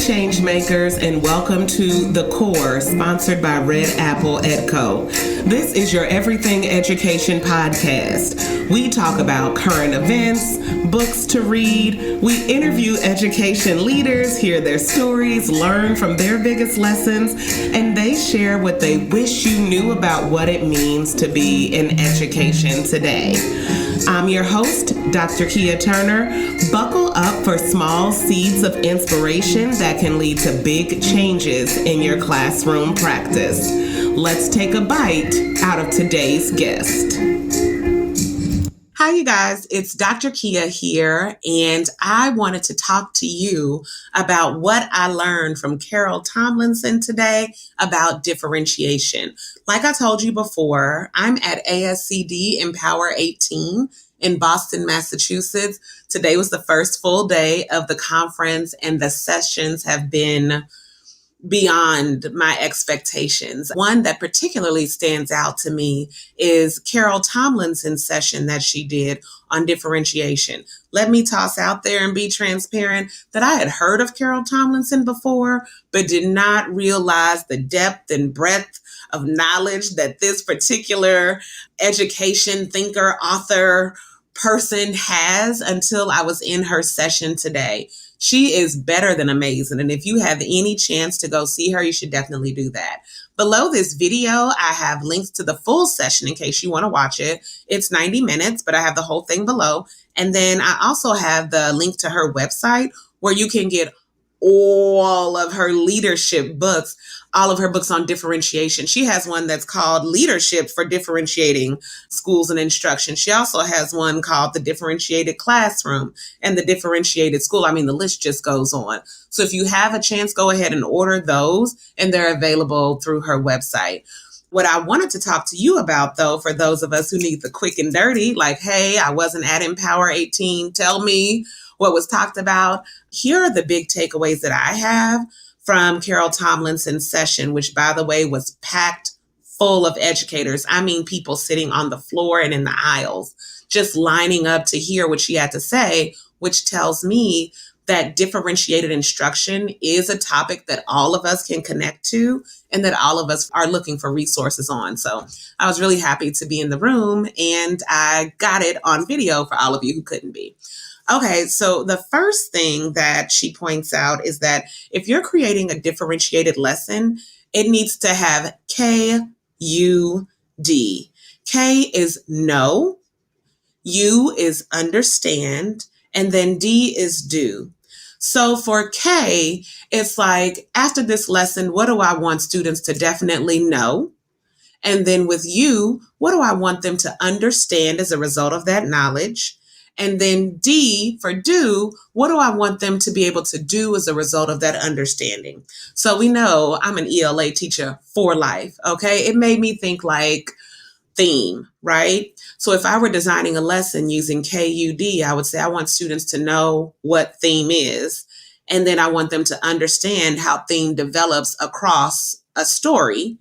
Change makers, and welcome to The Core, sponsored by Red Apple & This is your Everything Education podcast. We talk about current events, books to read. We interview education leaders, hear their stories, learn from their biggest lessons, and they share what they wish you knew about what it means to be in education today. I'm your host, Dr. Kia Turner. Buckle up for small seeds of inspiration that can lead to big changes in your classroom practice. Let's take a bite out of today's guest. Hi, you guys. It's Dr. Kia here, and I wanted to talk to you about what I learned from Carol Tomlinson today about differentiation. Like I told you before, I'm at ASCD Empower 18 in Boston, Massachusetts. Today was the first full day of the conference, and the sessions have been beyond my expectations. One that particularly stands out to me is Carol Tomlinson's session that she did on differentiation. Let me toss out there and be transparent that I had heard of Carol Tomlinson before, but did not realize the depth and breadth of knowledge that this particular education thinker, author, person has until I was in her session today. She is better than amazing. And if you have any chance to go see her, you should definitely do that. Below this video, I have links to the full session in case you want to watch it. It's 90 minutes, but I have the whole thing below. And then I also have the link to her website where you can get all of her leadership books, all of her books on differentiation. She has one that's called Leadership for Differentiating Schools and Instruction. She also has one called The Differentiated Classroom and The Differentiated School. I mean, the list just goes on. So if you have a chance, go ahead and order those, and they're available through her website. What I wanted to talk to you about, though, for those of us who need the quick and dirty, like, hey, I wasn't at Empower 18, tell me what was talked about. Here are the big takeaways that I have from Carol Tomlinson's session, which, by the way, was packed full of educators. I mean, people sitting on the floor and in the aisles, just lining up to hear what she had to say, which tells me that differentiated instruction is a topic that all of us can connect to and that all of us are looking for resources on. So I was really happy to be in the room, and I got it on video for all of you who couldn't be. Okay, so the first thing that she points out is that if you're creating a differentiated lesson, it needs to have KUD. K is know, U is understand, and then D is do. So for K, it's like, after this lesson, what do I want students to definitely know? And then with U, what do I want them to understand as a result of that knowledge? And then D for do, what do I want them to be able to do as a result of that understanding? So we know I'm an ELA teacher for life, okay? It made me think like theme, right? So if I were designing a lesson using KUD, I would say I want students to know what theme is, and then I want them to understand how theme develops across a story.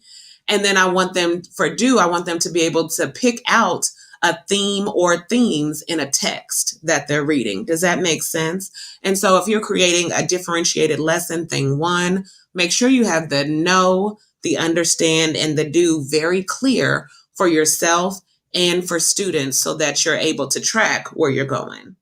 And then I want them to be able to pick out a theme or themes in a text that they're reading. Does that make sense? And so if you're creating a differentiated lesson, thing one, make sure you have the know, the understand, and the do very clear for yourself and for students so that you're able to track where you're going.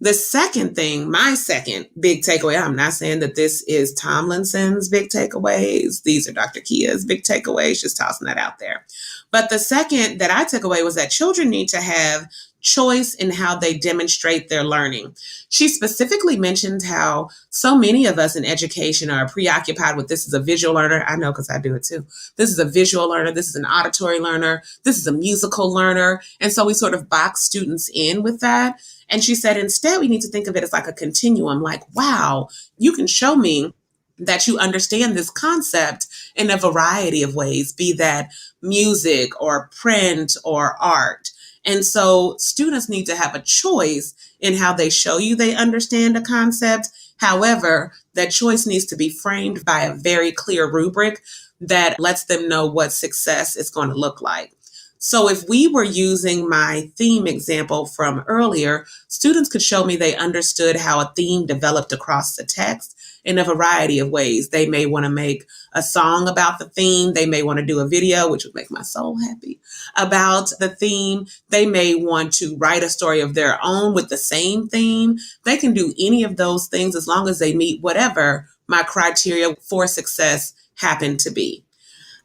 The second thing, my second big takeaway, I'm not saying that this is Tomlinson's big takeaways. These are Dr. Kia's big takeaways, just tossing that out there. But the second that I took away was that children need to have choice in how they demonstrate their learning. She specifically mentioned how so many of us in education are preoccupied with, this is a visual learner. I know, because I do it too. This is a visual learner. This is an auditory learner. This is a musical learner. And so we sort of box students in with that. And she said, instead, we need to think of it as like a continuum, like, wow, you can show me that you understand this concept in a variety of ways, be that music or print or art. And so students need to have a choice in how they show you they understand a concept. However, that choice needs to be framed by a very clear rubric that lets them know what success is going to look like. So if we were using my theme example from earlier, students could show me they understood how a theme developed across the text in a variety of ways. They may want to make a song about the theme. They may want to do a video, which would make my soul happy, about the theme. They may want to write a story of their own with the same theme. They can do any of those things as long as they meet whatever my criteria for success happen to be.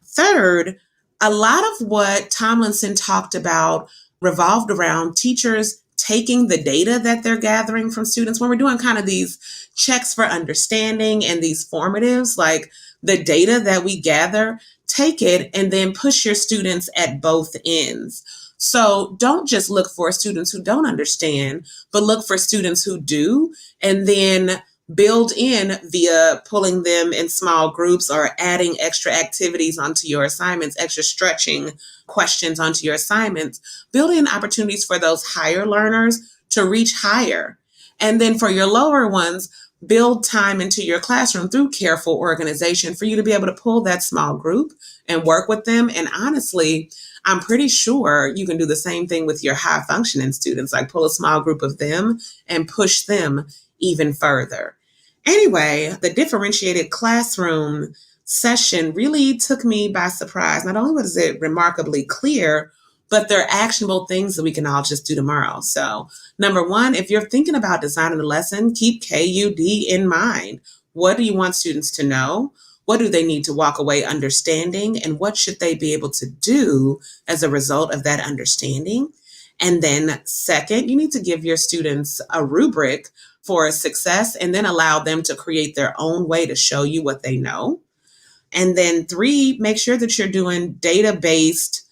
Third, a lot of what Tomlinson talked about revolved around teachers taking the data that they're gathering from students when we're doing kind of these checks for understanding and these formatives, like the data that we gather, take it and then push your students at both ends. So don't just look for students who don't understand, but look for students who do, and then build in via pulling them in small groups or adding extra activities onto your assignments, extra stretching questions onto your assignments, build in opportunities for those higher learners to reach higher. And then for your lower ones, build time into your classroom through careful organization for you to be able to pull that small group and work with them. And honestly, I'm pretty sure you can do the same thing with your high functioning students, like pull a small group of them and push them even further. Anyway, the differentiated classroom session really took me by surprise. Not only was it remarkably clear, but there are actionable things that we can all just do tomorrow. So, number one, if you're thinking about designing a lesson, keep KUD in mind. What do you want students to know? What do they need to walk away understanding? And what should they be able to do as a result of that understanding? And then second, you need to give your students a rubric for success and then allow them to create their own way to show you what they know. And then three, make sure that you're doing data-based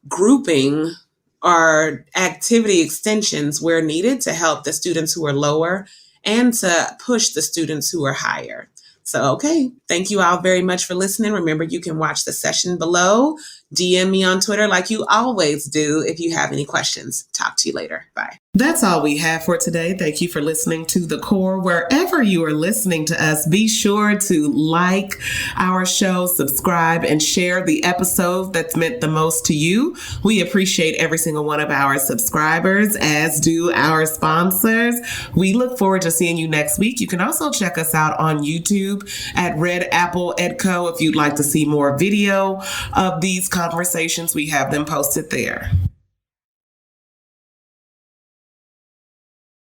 grouping or activity extensions where needed to help the students who are lower and to push the students who are higher. So, okay, thank you all very much for listening. Remember, you can watch the session below. DM me on Twitter like you always do if you have any questions. Talk to you later. Bye. That's all we have for today. Thank you for listening to The Core. Wherever you are listening to us, be sure to like our show, subscribe, and share the episode that's meant the most to you. We appreciate every single one of our subscribers, as do our sponsors. We look forward to seeing you next week. You can also check us out on YouTube at Red Apple Edco if you'd like to see more video of these conversations. We have them posted there.